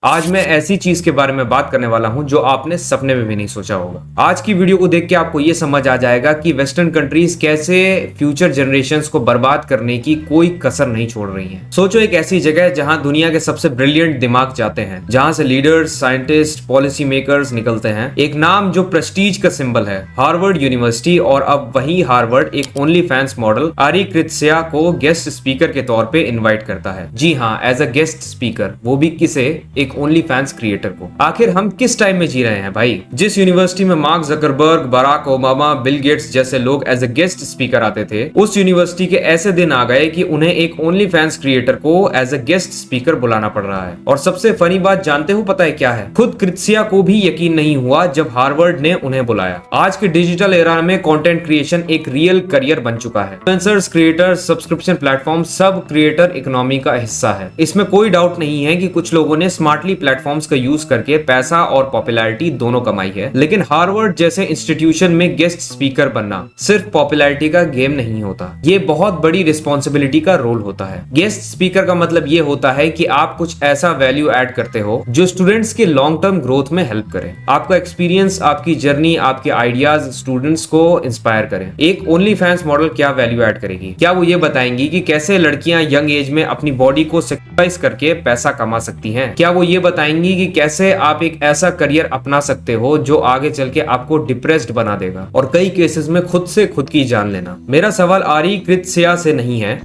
आज मैं ऐसी चीज के बारे में बात करने वाला हूं जो आपने सपने में भी नहीं सोचा होगा। आज की वीडियो को देख के आपको यह समझ आ जाएगा कि वेस्टर्न कंट्रीज कैसे फ्यूचर जनरेशंस को बर्बाद करने की कोई कसर नहीं छोड़ रही हैं। सोचो एक ऐसी जगह जहां दुनिया के सबसे ब्रिलियंट दिमाग जाते हैं, जहां से लीडर्स, साइंटिस्ट, पॉलिसी मेकर्स निकलते हैं। एक नाम जो प्रेस्टीज का सिंबल है, हार्वर्ड यूनिवर्सिटी। और अब वही हार्वर्ड एक ओनली फैंस मॉडल आरी कृत्स्या को गेस्ट स्पीकर के तौर पे इनवाइट करता है। जी हाँ, एज अ गेस्ट स्पीकर, वो भी किसे? एक ओनली फैंस क्रिएटर को। आखिर हम किस टाइम में जी रहे हैं भाई? जिस यूनिवर्सिटी में Mark Zuckerberg, Barack Obama, Bill Gates जैसे लोग एज अ गेस्ट स्पीकर आते थे, उस यूनिवर्सिटी के ऐसे दिन आ गए कि उन्हें एक ओनली फैंस क्रिएटर को एज अ गेस्ट स्पीकर बुलाना पड़ रहा है। और सबसे फनी बात जानते हो पता है क्या है? खुद कृत्स्या को भी यकीन नहीं हुआ जब हार्वर्ड ने उन्हें बुलाया। आज के डिजिटल एरा में कंटेंट क्रिएशन एक रियल करियर बन चुका है। इन्फ्लुएंसर्स, क्रिएटर्स, सब्सक्रिप्शन प्लेटफॉर्म सब क्रिएटर इकोनॉमी का हिस्सा है। इसमें कोई डाउट नहीं है कि कुछ लोगों ने स्मार्टली प्लेटफॉर्म्स का यूज करके पैसा और पॉपुलैरिटी दोनों कमाई है। लेकिन हार्वर्ड जैसे इंस्टीट्यूशन में गेस्ट स्पीकर बनना सिर्फ पॉपुलैरिटी का गेम नहीं होता, ये बहुत बड़ी रिस्पॉन्सिबिलिटी का रोल होता है। गेस्ट स्पीकर का मतलब ये होता है कि आप कुछ ऐसा वैल्यू ऐड करते हो जो स्टूडेंट्स के लॉन्ग टर्म ग्रोथ में हेल्प करे। आपका एक्सपीरियंस, आपकी जर्नी, आपके आइडियाज स्टूडेंट्स को इंस्पायर करें। एक ओनली फैंस मॉडल क्या वैल्यू ऐड करेगी? क्या वो ये बताएंगी कि कैसे लड़कियां यंग एज में अपनी बॉडी को सेक्रीफाइस करके पैसा कमा सकती हैं? क्या वो ये बताएंगी कि कैसे आप एक ऐसा करियर अपना सकते हो जो आगे चल के आपको डिप्रेस्ड बना देगा और कई केसेस में खुद से खुद की जान लेना? मेरा सवाल आरी कृत्स्या से नहीं है,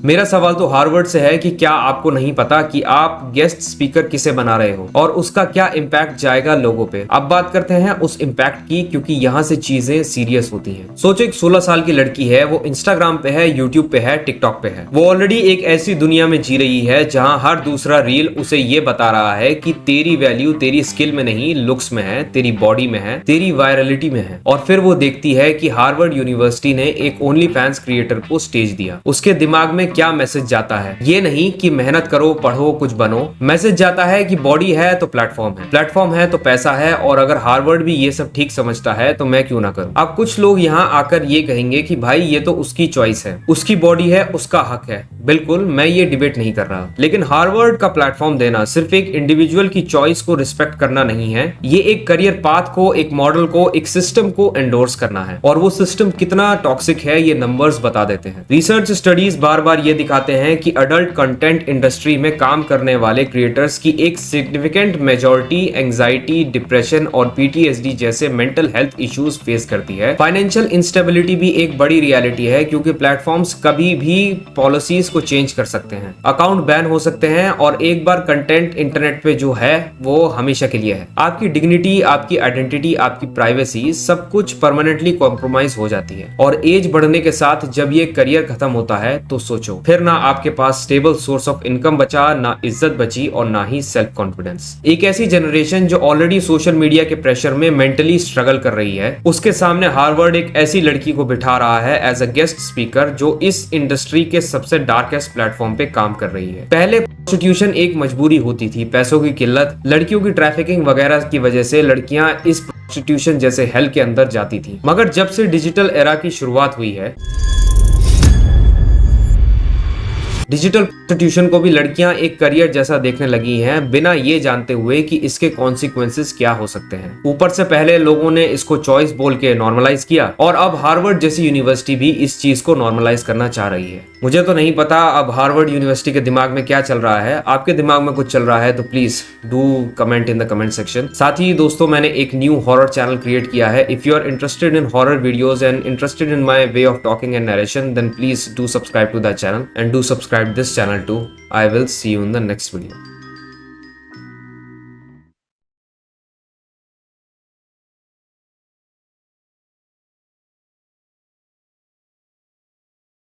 मेरा सवाल तो हार्वर्ड से है कि क्या आपको नहीं पता कि आप गेस्ट स्पीकर किसे बना रहे हो और उसका क्या इम्पैक्ट जाएगा लोगों पे? अब बात करते हैं उस इम्पैक्ट की, क्योंकि यहाँ से चीजें सीरियस होती हैं। सोचो एक 16 साल की लड़की है, वो इंस्टाग्राम पे है, यूट्यूब पे है, टिकटॉक पे है। वो ऑलरेडी एक ऐसी दुनिया में जी रही है जहाँ हर दूसरा रील उसे ये बता रहा है कि तेरी वैल्यू तेरी स्किल में नहीं, लुक्स में है, तेरी बॉडी में है, तेरी वायरलिटी में है। और फिर वो देखती है कि हार्वर्ड यूनिवर्सिटी ने एक ओनली फैंस क्रिएटर को स्टेज दिया। उसके दिमाग में क्या मैसेज जाता है? ये नहीं कि मेहनत करो, पढ़ो, कुछ बनो। मैसेज जाता है कि बॉडी है तो प्लेटफॉर्म है, प्लेटफॉर्म है तो पैसा है, और अगर हार्वर्ड भी ये सब ठीक समझता है तो मैं क्यों ना करूं। अब कुछ लोग यहाँ आकर ये कहेंगे कि भाई ये तो उसकी चॉइस है, उसकी बॉडी है, उसका हक है। बिल्कुल, मैं ये डिबेट नहीं कर रहा, लेकिन हार्वर्ड का प्लेटफॉर्म देना सिर्फ एक इंडिविजुअल की चॉइस को रिस्पेक्ट करना नहीं है, ये एक करियर पाथ को, एक मॉडल को, एक सिस्टम को एंडोर्स करना है। और वो सिस्टम कितना टॉक्सिक है ये नंबर्स बता देते हैं। रिसर्च स्टडीज बार बार ये दिखाते हैं कि अडल्ट कंटेंट इंडस्ट्री में काम करने वाले क्रिएटर्स की एक सिग्निफिकेंट मेजॉरिटी एंजाइटी, डिप्रेशन और पीटीएसडी जैसे मेंटल हेल्थ इश्यूज फेस करती है। फाइनेंशियल इंस्टेबिलिटी भी एक बड़ी रियलिटी है, क्योंकि प्लेटफॉर्म्स कभी भी पॉलिसीज को चेंज कर सकते हैं, अकाउंट बैन हो सकते हैं, और एक बार कंटेंट इंटरनेट पे जो है वो हमेशा के लिए है। आपकी डिग्निटी, आपकी आइडेंटिटी, आपकी प्राइवेसी, सब कुछ परमानेंटली कॉम्प्रोमाइज हो जाती है। और एज बढ़ने के साथ जब ये करियर खत्म होता है तो सोचो, फिर ना आपके पास स्टेबल सोर्स ऑफ इनकम बचा, ना इज्जत बची, और ना ही सेल्फ कॉन्फिडेंस। एक ऐसी जनरेशन जो ऑलरेडी सोशल मीडिया के प्रेशर में मेंटली स्ट्रगल कर रही है, उसके सामने हार्वर्ड एक ऐसी लड़की को बिठा रहा है एज अ गेस्ट स्पीकर जो इस इंडस्ट्री के सबसे डार्केस्ट प्लेटफॉर्म पे काम कर रही है। पहले प्रोस्टिट्यूशन एक मजबूरी होती थी, पैसों की किल्लत, लड़कियों की ट्रैफिकिंग वगैरह की वजह से लड़कियां इस प्रोस्टिट्यूशन जैसे हेल के अंदर जाती थी। मगर जब से डिजिटल एरा की शुरुआत हुई है, डिजिटल प्रोस्टिट्यूशन को भी लड़कियां एक करियर जैसा देखने लगी हैं, बिना ये जानते हुए कि इसके कॉन्सिक्वेंसेस क्या हो सकते हैं। ऊपर से पहले लोगों ने इसको चॉइस बोल के नॉर्मलाइज किया, और अब हार्वर्ड जैसी यूनिवर्सिटी भी इस चीज को नॉर्मलाइज करना चाह रही है। मुझे तो नहीं पता अब हार्वर्ड यूनिवर्सिटी के दिमाग में क्या चल रहा है। आपके दिमाग में कुछ चल रहा है तो please do comment in the comment section. साथ ही दोस्तों, मैंने एक न्यू हॉरर चैनल क्रिएट किया है। If you are interested in horror videos and interested in my way of talking and narration, then please do subscribe to that channel and do subscribe this channel too. I will see you in the next video.